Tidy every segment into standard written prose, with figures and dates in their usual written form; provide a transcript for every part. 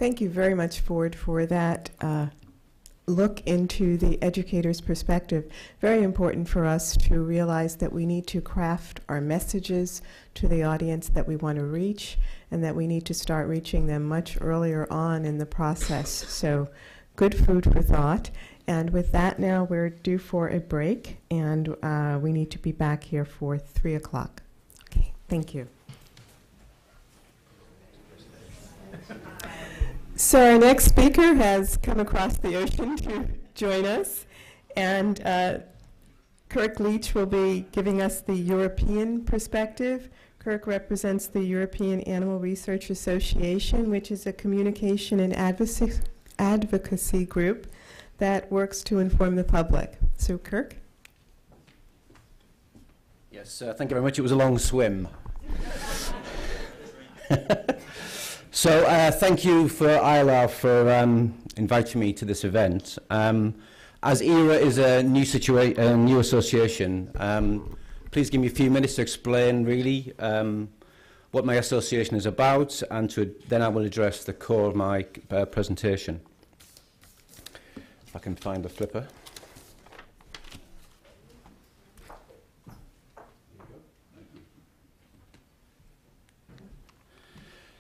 Thank you very much, Ford, for that look into the educator's perspective. Very important for us to realize that we need to craft our messages to the audience that we want to reach, and that we need to start reaching them much earlier on in the process. So good food for thought. And with that, now we're due for a break, and we need to be back here for 3 o'clock. Okay, thank you. So our next speaker has come across the ocean to join us, and Kirk Leech will be giving us the European perspective. Kirk represents the European Animal Research Association, which is a communication and advocacy group that works to inform the public. So, Kirk? Yes, thank you very much. It was a long swim. So thank you for EARA for inviting me to this event. As EARA is a new association, please give me a few minutes to explain really what my association is about, and then I will address the core of my presentation. If I can find the flipper.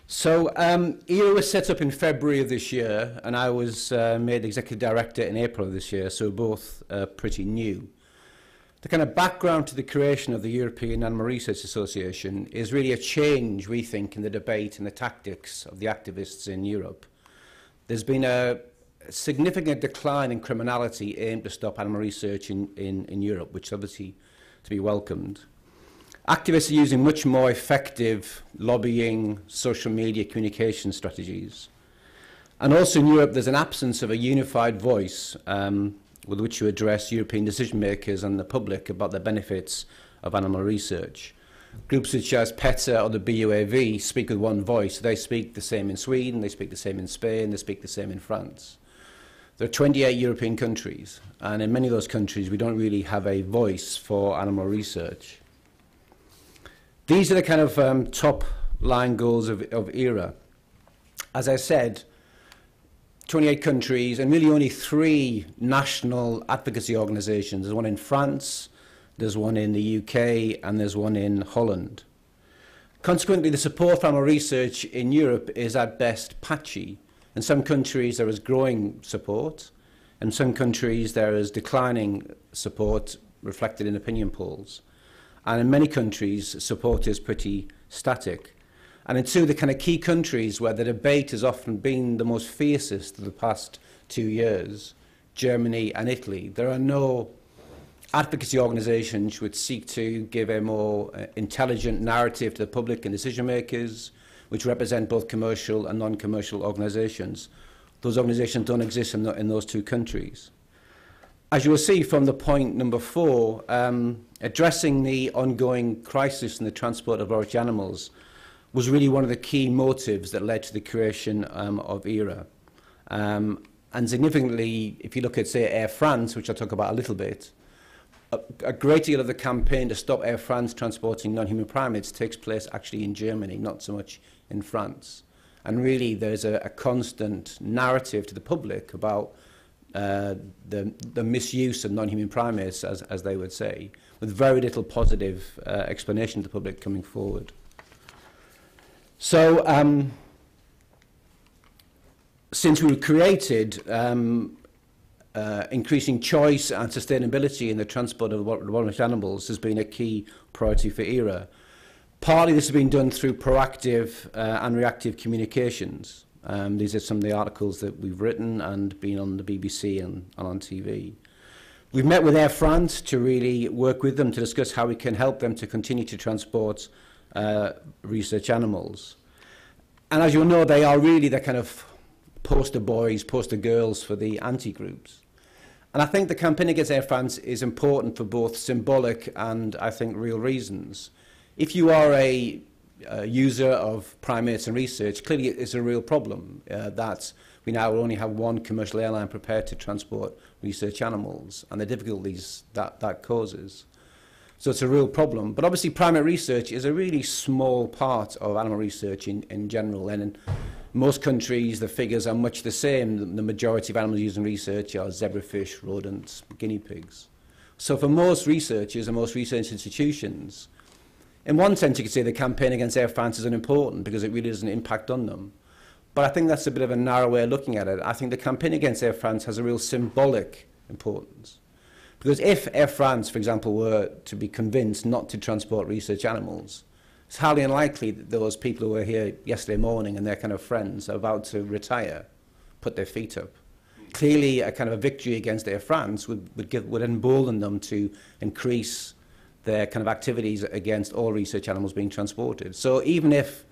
So EARA was set up in February of this year, and I was made Executive Director in April of this year, so both pretty new. The kind of background to the creation of the European Animal Research Association is really a change, we think, in the debate and the tactics of the activists in Europe. There's been a significant decline in criminality aimed to stop animal research in Europe, which is obviously to be welcomed. Activists are using much more effective lobbying, social media communication strategies. And also in Europe, there's an absence of a unified voice with which to address European decision makers and the public about the benefits of animal research. Groups such as PETA or the BUAV speak with one voice. They speak the same in Sweden, they speak the same in Spain, they speak the same in France. There are 28 European countries, and in many of those countries, we don't really have a voice for animal research. These are the kind of top-line goals of EARA. As I said, 28 countries, and really only 3 national advocacy organisations. There's one in France, there's one in the UK, and there's one in Holland. Consequently, the support for animal research in Europe is at best patchy. In some countries, there is growing support. In some countries, there is declining support reflected in opinion polls. And in many countries, support is pretty static. And in 2 of the kind of key countries where the debate has often been the most fiercest of the past 2 years, Germany and Italy, there are no advocacy organisations which seek to give a more intelligent narrative to the public and decision makers, which represent both commercial and non-commercial organisations. Those organisations don't exist in those 2 countries. As you will see from the point number 4, addressing the ongoing crisis in the transport of large animals was really one of the key motives that led to the creation of EARA. And significantly, if you look at, say, Air France, which I'll talk about a little bit, a great deal of the campaign to stop Air France transporting non-human primates takes place actually in Germany, not so much in France. And really, there's a constant narrative to the public about the misuse of non-human primates, as they would say, with very little positive explanation to the public coming forward. So, since we were created, increasing choice and sustainability in the transport of wild animals has been a key priority for EARA. Partly this has been done through proactive and reactive communications. These are some of the articles that we've written and been on the BBC and on TV. We've met with Air France to really work with them to discuss how we can help them to continue to transport research animals. And as you'll know, they are really the kind of poster boys, poster girls for the anti-groups. And I think the campaign against Air France is important for both symbolic and, I think, real reasons. If you are a user of primates and research, clearly it's a real problem that we now only have one commercial airline prepared to transport research animals and the difficulties that causes. So it's a real problem. But obviously primate research is a really small part of animal research in general. And most countries, the figures are much the same. The majority of animals used in research are zebrafish, rodents, guinea pigs. So for most researchers and most research institutions, in one sense you could say the campaign against Air France is unimportant because it really doesn't impact on them. But I think that's a bit of a narrow way of looking at it. I think the campaign against Air France has a real symbolic importance. Because if Air France, for example, were to be convinced not to transport research animals, it's highly unlikely that those people who were here yesterday morning and their kind of friends are about to retire, put their feet up. Clearly, a kind of a victory against Air France would embolden them to increase their kind of activities against all research animals being transported. So even if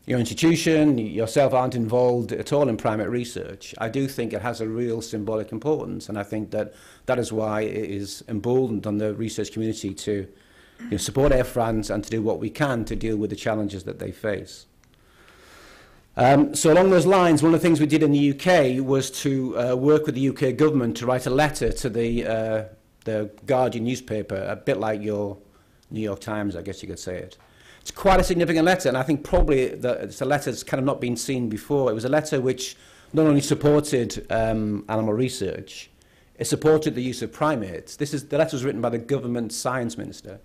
your institution, yourself aren't involved at all in primate research, I do think it has a real symbolic importance, and I think that that is why it is emboldened on the research community to support Air France and to do what we can to deal with the challenges that they face. So along those lines, one of the things we did in the UK was to work with the UK government to write a letter to the Guardian newspaper, a bit like your New York Times, I guess you could say it. It's quite a significant letter, and I think probably it's a letter that's kind of not been seen before. It was a letter which not only supported animal research, it supported the use of primates. The letter was written by the government science minister.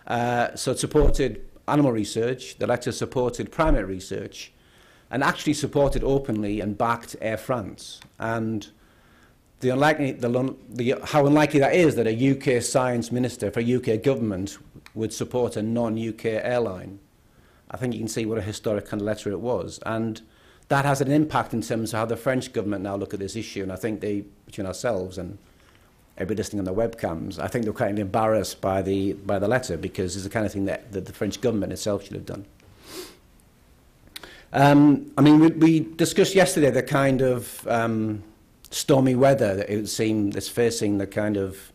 So it supported animal research, the letter supported primate research, and actually supported openly and backed Air France. And how unlikely that is that a UK science minister for a UK government would support a non-UK airline. I think you can see what a historic kind of letter it was. And that has an impact in terms of how the French government now look at this issue. And I think they, between ourselves and everybody listening on the webcams, I think they're quite embarrassed by the letter, because it's the kind of thing that the French government itself should have done. I mean, we discussed yesterday the kind of stormy weather that it would seem is facing the kind of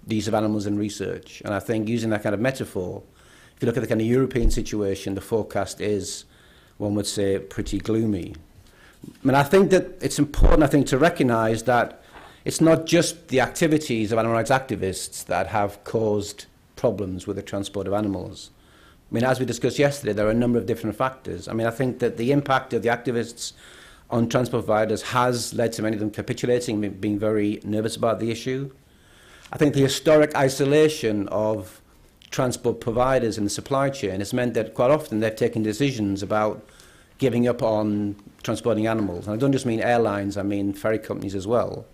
use of animals in research. And I think using that kind of metaphor, if you look at the kind of European situation, the forecast is, one would say, pretty gloomy. I mean, I think that it's important, I think, to recognise that it's not just the activities of animal rights activists that have caused problems with the transport of animals. I mean, as we discussed yesterday, there are a number of different factors. I mean, I think that the impact of the activists on transport providers has led to many of them capitulating, being very nervous about the issue. I think the historic isolation of transport providers in the supply chain has meant that quite often they've taken decisions about giving up on transporting animals. And I don't just mean airlines, I mean ferry companies as well.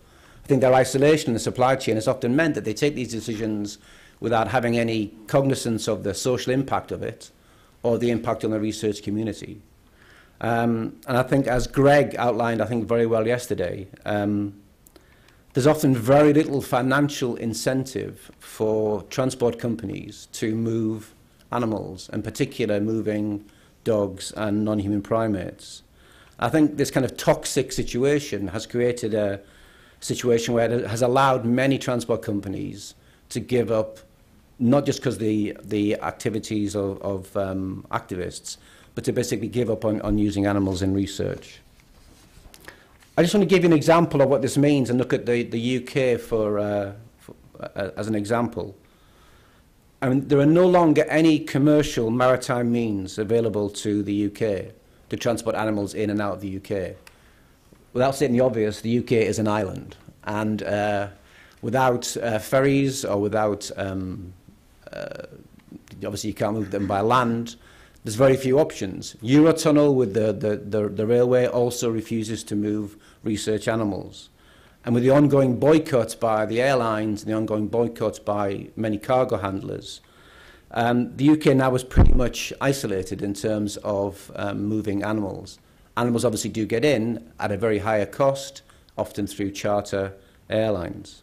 I think their isolation in the supply chain has often meant that they take these decisions without having any cognizance of the social impact of it or the impact on the research community. And I think, as Greg outlined, I think very well yesterday, there's often very little financial incentive for transport companies to move animals, in particular moving dogs and non-human primates. I think this kind of toxic situation has created a situation where it has allowed many transport companies to give up, not just because the activities of activists, but to basically give up on using animals in research. I just want to give you an example of what this means and look at the UK as an example. I mean, there are no longer any commercial maritime means available to the UK to transport animals in and out of the UK. Without stating the obvious, the UK is an island, and without ferries or without, obviously you can't move them by land, there's very few options. Eurotunnel with the railway also refuses to move research animals. And with the ongoing boycotts by the airlines and the ongoing boycotts by many cargo handlers, the UK now is pretty much isolated in terms of moving animals. Animals obviously do get in at a very higher cost, often through charter airlines.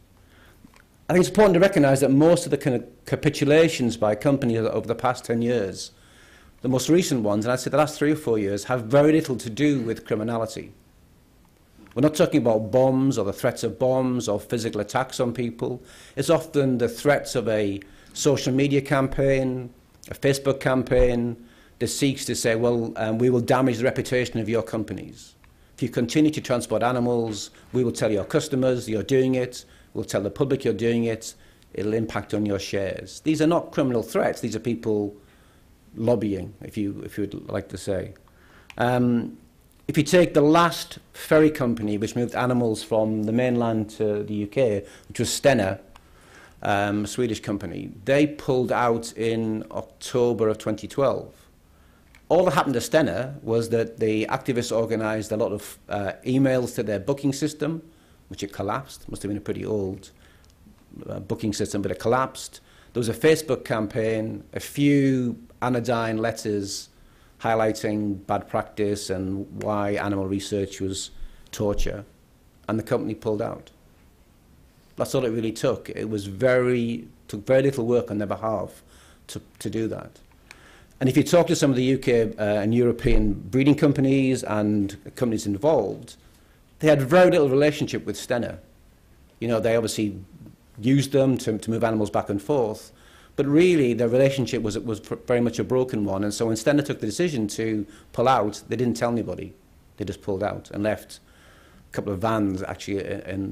I think it's important to recognise that most of the kind of capitulations by companies over the past 10 years, the most recent ones, and I'd say the last 3 or 4 years, have very little to do with criminality. We're not talking about bombs or the threats of bombs or physical attacks on people. It's often the threats of a social media campaign, a Facebook campaign that seeks to say, well, we will damage the reputation of your companies. If you continue to transport animals, we will tell your customers you're doing it, we'll tell the public you're doing it, it'll impact on your shares. These are not criminal threats, these are people lobbying, if you would like to say. If you take the last ferry company which moved animals from the mainland to the UK, which was Stena, a Swedish company, they pulled out in October of 2012. All that happened to Stena was that the activists organised a lot of emails to their booking system, which it collapsed. Must have been a pretty old booking system, but it collapsed. There was a Facebook campaign, a few anodyne letters highlighting bad practice and why animal research was torture, and the company pulled out. That's all it really took. It was took very little work on their behalf to do that. And if you talk to some of the UK and European breeding companies and companies involved, they had very little relationship with Stena. You know, they obviously used them to move animals back and forth, but really their relationship was very much a broken one. And so when Stena took the decision to pull out, they didn't tell anybody. They just pulled out and left a couple of vans actually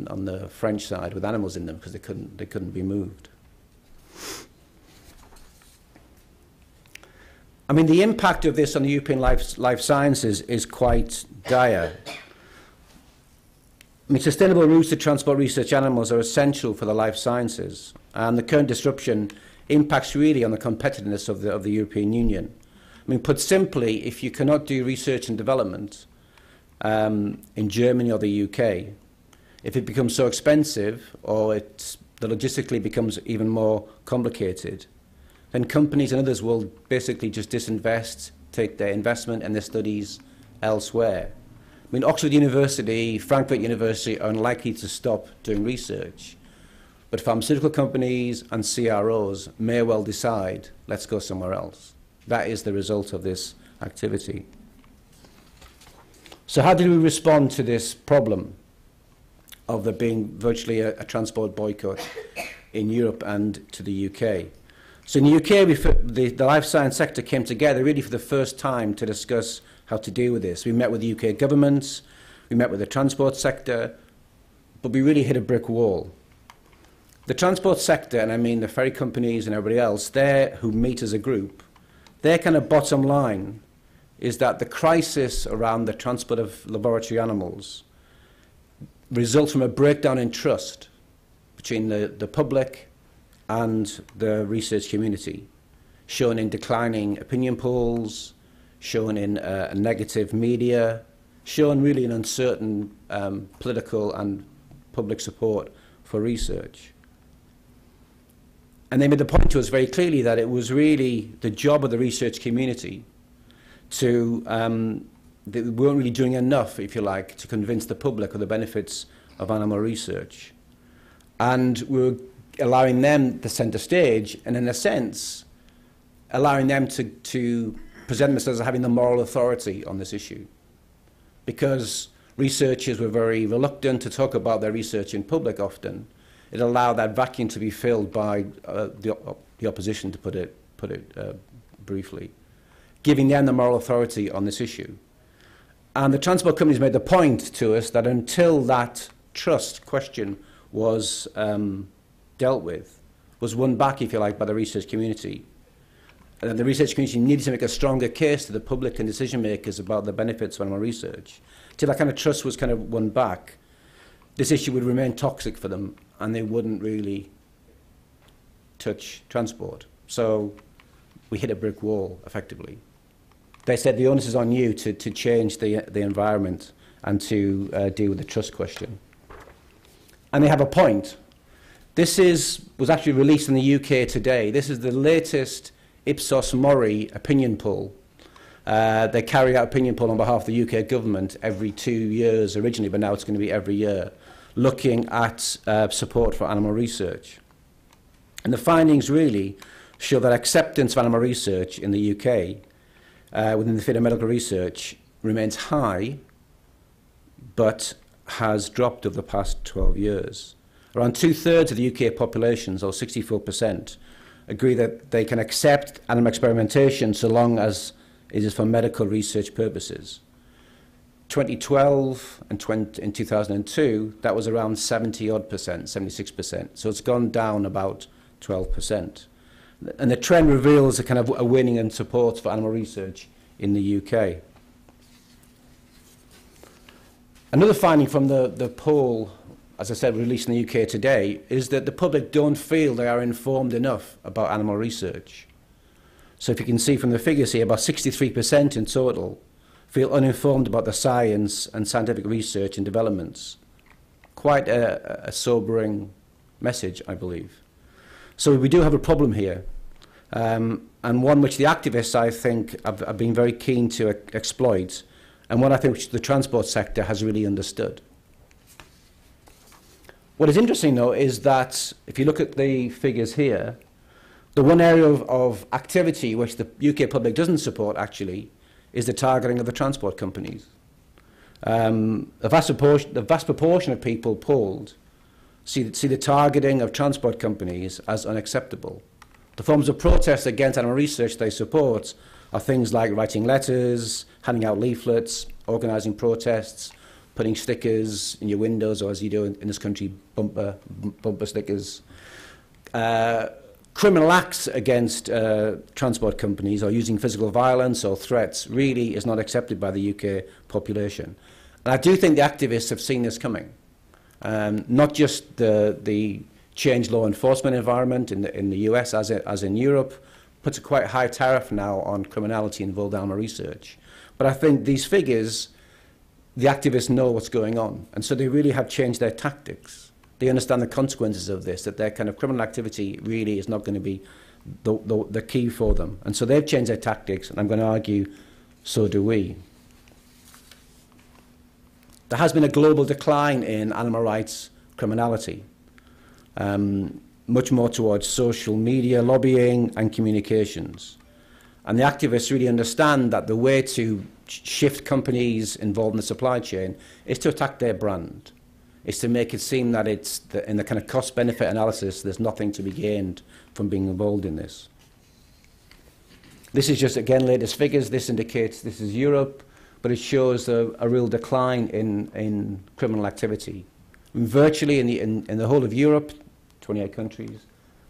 on the French side with animals in them because they couldn't be moved. I mean, the impact of this on the European life sciences is quite dire. I mean, sustainable routes to transport research animals are essential for the life sciences, and the current disruption impacts really on the competitiveness of the European Union. I mean, put simply, if you cannot do research and development in Germany or the UK, if it becomes so expensive or the logistically becomes even more complicated, then companies and others will basically just disinvest, take their investment and their studies elsewhere. I mean, Oxford University, Frankfurt University are unlikely to stop doing research, but pharmaceutical companies and CROs may well decide, let's go somewhere else. That is the result of this activity. So how did we respond to this problem of there being virtually a transport boycott in Europe and to the UK? So in the UK, the life science sector came together really for the first time to discuss how to deal with this. We met with the UK governments, we met with the transport sector, but we really hit a brick wall. The transport sector, and I mean the ferry companies and everybody else, who meet as a group, their kind of bottom line is that the crisis around the transport of laboratory animals results from a breakdown in trust between the public and the research community, shown in declining opinion polls, shown in negative media, shown really in uncertain political and public support for research. And they made the point to us very clearly that it was really the job of the research community that we weren't really doing enough, if you like, to convince the public of the benefits of animal research. And we were allowing them the centre stage, and in a sense, allowing them to present themselves as having the moral authority on this issue. Because researchers were very reluctant to talk about their research in public often, it allowed that vacuum to be filled by the opposition, to put it briefly, giving them the moral authority on this issue. And the transport companies made the point to us that until that trust question was dealt with, was won back, if you like, by the research community, and the research community needed to make a stronger case to the public and decision makers about the benefits of animal research. Till that kind of trust was kind of won back, this issue would remain toxic for them, and they wouldn't really touch transport. So we hit a brick wall, effectively. They said the onus is on you to change the environment and to deal with the trust question. And they have a point. This was actually released in the UK today. This is the latest Ipsos Mori opinion poll. They carry out opinion poll on behalf of the UK government every 2 years originally, but now it's going to be every year, looking at support for animal research. And the findings really show that acceptance of animal research in the UK within the field of medical research remains high, but has dropped over the past 12 years. Around 2/3 of the UK populations, or 64%, agree that they can accept animal experimentation so long as it is for medical research purposes. 2012 and in 2002, that was around 70-odd%, 76%. So it's gone down about 12%. And the trend reveals a kind of a waning in support for animal research in the UK. Another finding from the poll, as I said, released in the UK today, is that the public don't feel they are informed enough about animal research. So if you can see from the figures here, about 63% in total feel uninformed about the science and scientific research and developments. Quite a sobering message, I believe. So we do have a problem here, and one which the activists, I think, have been very keen to exploit, and one I think which the transport sector has really understood. What is interesting, though, is that if you look at the figures here, the one area of activity which the UK public doesn't support, actually, is the targeting of the transport companies. The vast proportion of people polled see the targeting of transport companies as unacceptable. The forms of protest against animal research they support are things like writing letters, handing out leaflets, organising protests, putting stickers in your windows, or as you do in this country, bumper stickers. Criminal acts against transport companies or using physical violence or threats really is not accepted by the UK population. And I do think the activists have seen this coming. Not just the changed law enforcement environment in the US as in Europe puts a quite high tariff now on criminality involved in animal research. But I think these figures, the activists know what's going on, and so they really have changed their tactics. They understand the consequences of this, that their kind of criminal activity really is not going to be the key for them. And so they've changed their tactics, and I'm going to argue so do we. There has been a global decline in animal rights criminality, much more towards social media, lobbying and communications. And the activists really understand that the way to shift companies involved in the supply chain is to attack their brand. It's to make it seem that in the kind of cost-benefit analysis, there's nothing to be gained from being involved in this. This is just, again, latest figures. This indicates this is Europe, but it shows a real decline in criminal activity. And virtually in the whole of Europe, 28 countries,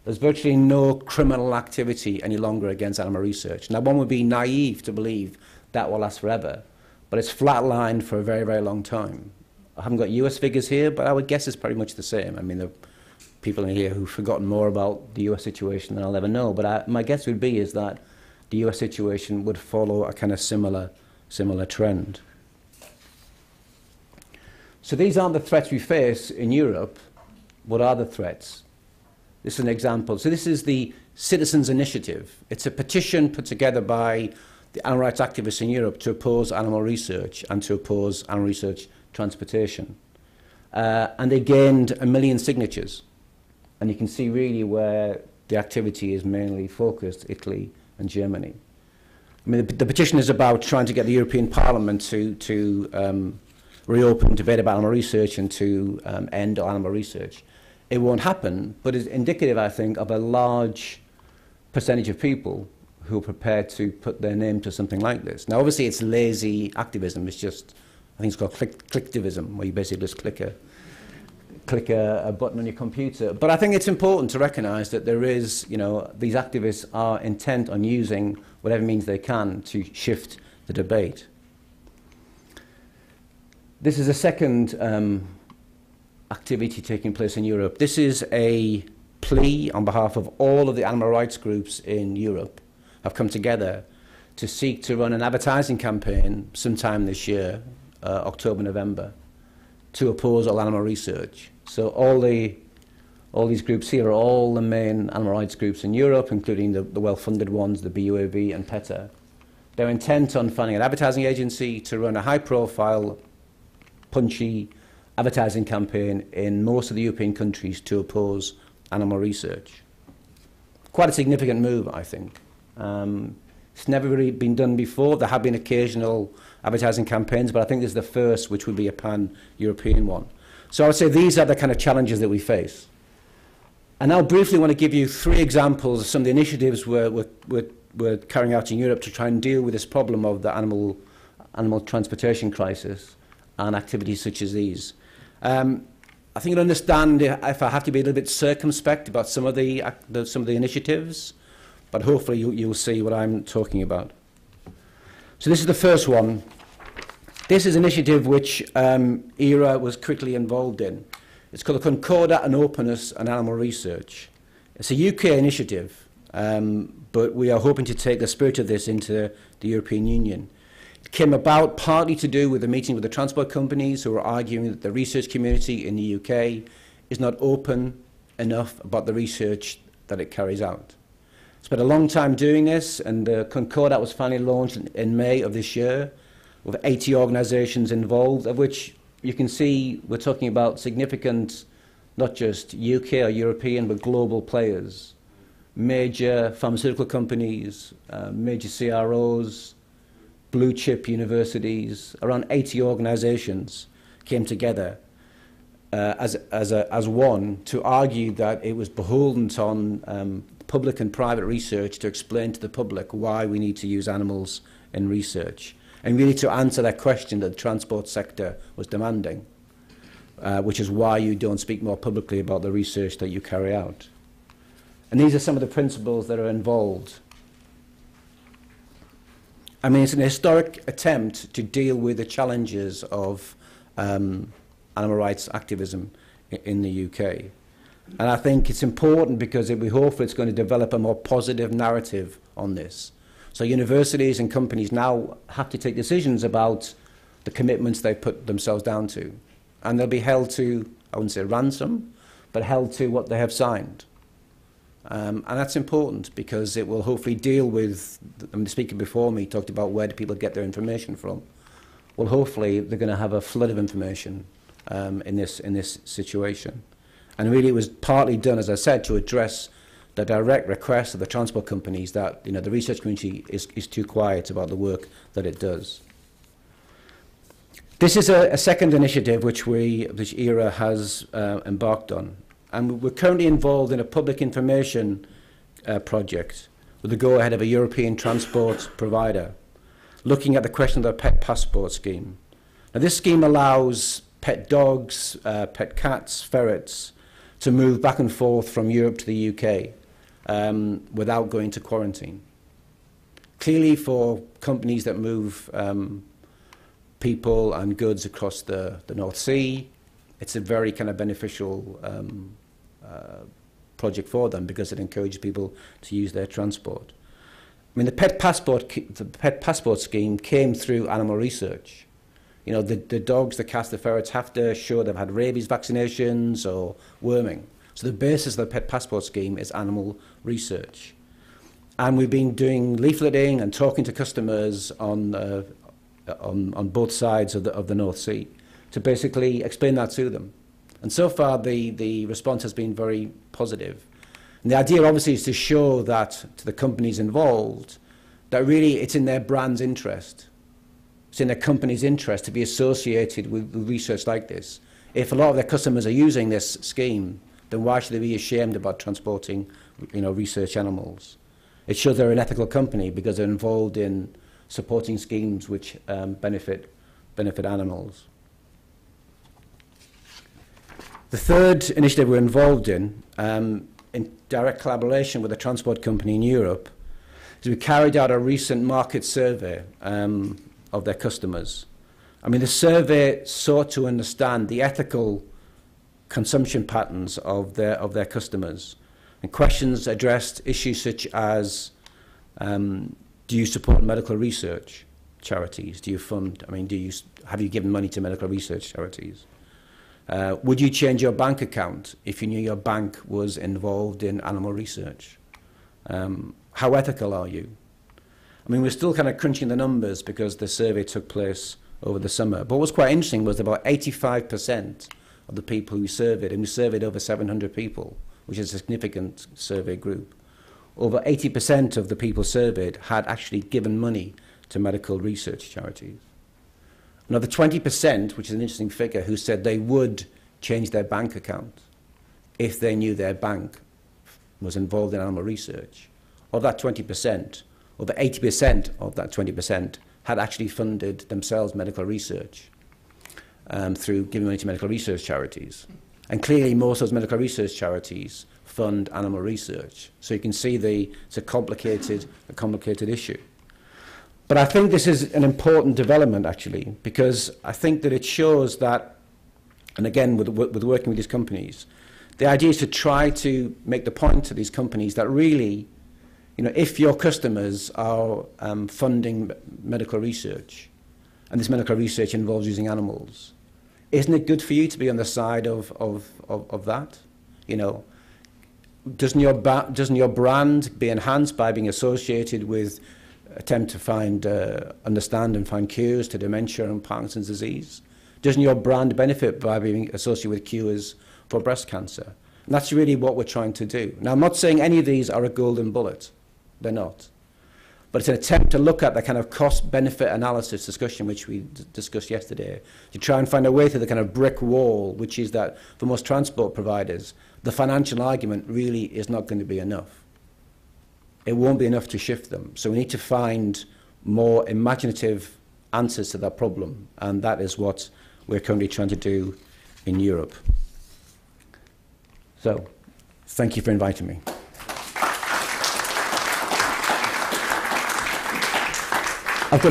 there's virtually no criminal activity any longer against animal research. Now, one would be naive to believe that will last forever, but it's flatlined for a very, very long time. I haven't got US figures here, but I would guess it's pretty much the same. I mean, there are people in here who've forgotten more about the US situation than I'll ever know, but my guess would be is that the US situation would follow a kind of similar trend. So these aren't the threats we face in Europe. What are the threats? This is an example. So this is the Citizens Initiative. It's a petition put together by the animal rights activists in Europe to oppose animal research and to oppose animal research transportation. And they gained 1 million signatures. And you can see really where the activity is mainly focused, Italy and Germany. I mean, the petition is about trying to get the European Parliament to reopen debate about animal research and to end animal research. It won't happen, but it's indicative, I think, of a large percentage of people who are prepared to put their name to something like this. Now, obviously, it's lazy activism. It's just, I think it's called clicktivism, where you basically just click a button on your computer. But I think it's important to recognise that there is, these activists are intent on using whatever means they can to shift the debate. This is a second activity taking place in Europe. This is a plea on behalf of all of the animal rights groups in Europe have come together to seek to run an advertising campaign sometime this year, October, November, to oppose all animal research. So all these groups here are all the main animal rights groups in Europe, including the well-funded ones, the BUAV and PETA. They're intent on funding an advertising agency to run a high-profile, punchy advertising campaign in most of the European countries to oppose animal research. Quite a significant move, I think. It's never really been done before. There have been occasional advertising campaigns, but I think this is the first, which would be a pan-European one. So I would say these are the kind of challenges that we face. I now briefly want to give you 3 examples of some of the initiatives we're carrying out in Europe to try and deal with this problem of the animal transportation crisis and activities such as these. I think you'll understand if I have to be a little bit circumspect about some of the initiatives, but hopefully you'll see what I'm talking about. So this is the first one. This is an initiative which EARA was quickly involved in. It's called the Concordat and Openness and Animal Research. It's a UK initiative, but we are hoping to take the spirit of this into the European Union. It came about partly to do with a meeting with the transport companies who were arguing that the research community in the UK is not open enough about the research that it carries out. Spent a long time doing this, and the Concordat was finally launched in May of this year, with 80 organisations involved, of which you can see we're talking about significant, not just UK or European, but global players. Major pharmaceutical companies, major CROs, blue chip universities, around 80 organisations came together as one to argue that it was beholden on public and private research to explain to the public why we need to use animals in research, and really to answer that question that the transport sector was demanding, which is why you don't speak more publicly about the research that you carry out. And these are some of the principles that are involved. I mean, it's an historic attempt to deal with the challenges of animal rights activism in the UK. And I think it's important because we hope it's going to develop a more positive narrative on this. So universities and companies now have to take decisions about the commitments they put themselves down to. And they'll be held to, I wouldn't say ransom, but held to what they have signed. And that's important because it will hopefully deal with, I mean, the speaker before me talked about where do people get their information from. Well, hopefully they're going to have a flood of information in this situation. And really it was partly done, as I said, to address the direct request of the transport companies that the research community is too quiet about the work that it does. This is a second initiative which EARA has embarked on. And we're currently involved in a public information project with the go-ahead of a European transport provider, looking at the question of the pet passport scheme. Now, this scheme allows pet dogs, pet cats, ferrets, to move back and forth from Europe to the UK without going to quarantine. Clearly, for companies that move people and goods across the North Sea, it's a very kind of beneficial project for them because it encourages people to use their transport. I mean, the pet passport scheme came through animal research. You know, the dogs, the cats, the ferrets have to show they've had rabies vaccinations or worming. So the basis of the pet passport scheme is animal research. And we've been doing leafleting and talking to customers on both sides of the North Sea to basically explain that to them. And so far, the response has been very positive. And the idea, obviously, is to show that to the companies involved that really it's in their brand's interest. It's in their company's interest to be associated with research like this. If a lot of their customers are using this scheme, then why should they be ashamed about transporting, research animals? It shows they're an ethical company because they're involved in supporting schemes which benefit animals. The third initiative we're involved in direct collaboration with a transport company in Europe, is we carried out a recent market survey of their customers. I mean, the survey sought to understand the ethical consumption patterns of their customers. And questions addressed issues such as, do you support medical research charities? Do you fund, have you given money to medical research charities? Would you change your bank account if you knew your bank was involved in animal research? How ethical are you? I mean, we're still kind of crunching the numbers because the survey took place over the summer. But what was quite interesting was about 85% of the people who surveyed, and we surveyed over 700 people, which is a significant survey group, over 80% of the people surveyed had actually given money to medical research charities. Another 20%, which is an interesting figure, who said they would change their bank account if they knew their bank was involved in animal research. Of that 20%, over 80% of that 20% had actually funded themselves medical research through giving money to medical research charities. And clearly most of those medical research charities fund animal research. So you can see it's a complicated issue. But I think this is an important development, actually, because I think that it shows that, and again, with working with these companies, the idea is to try to make the point to these companies that really, you know, if your customers are funding medical research, and this medical research involves using animals, isn't it good for you to be on the side of that? You know, doesn't your brand be enhanced by being associated with attempt to understand and find cures to dementia and Parkinson's disease? Doesn't your brand benefit by being associated with cures for breast cancer? And that's really what we're trying to do. Now, I'm not saying any of these are a golden bullet. They're not. But it's an attempt to look at the kind of cost-benefit analysis discussion which we discussed yesterday, to try and find a way through the kind of brick wall, which is that for most transport providers, the financial argument really is not going to be enough. It won't be enough to shift them. So we need to find more imaginative answers to that problem, and that is what we're currently trying to do in Europe. So, thank you for inviting me. I've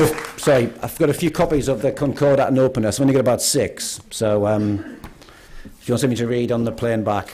got a few copies of the Concordat and Openness. I've only got about 6, so if you want something to read on the plane back,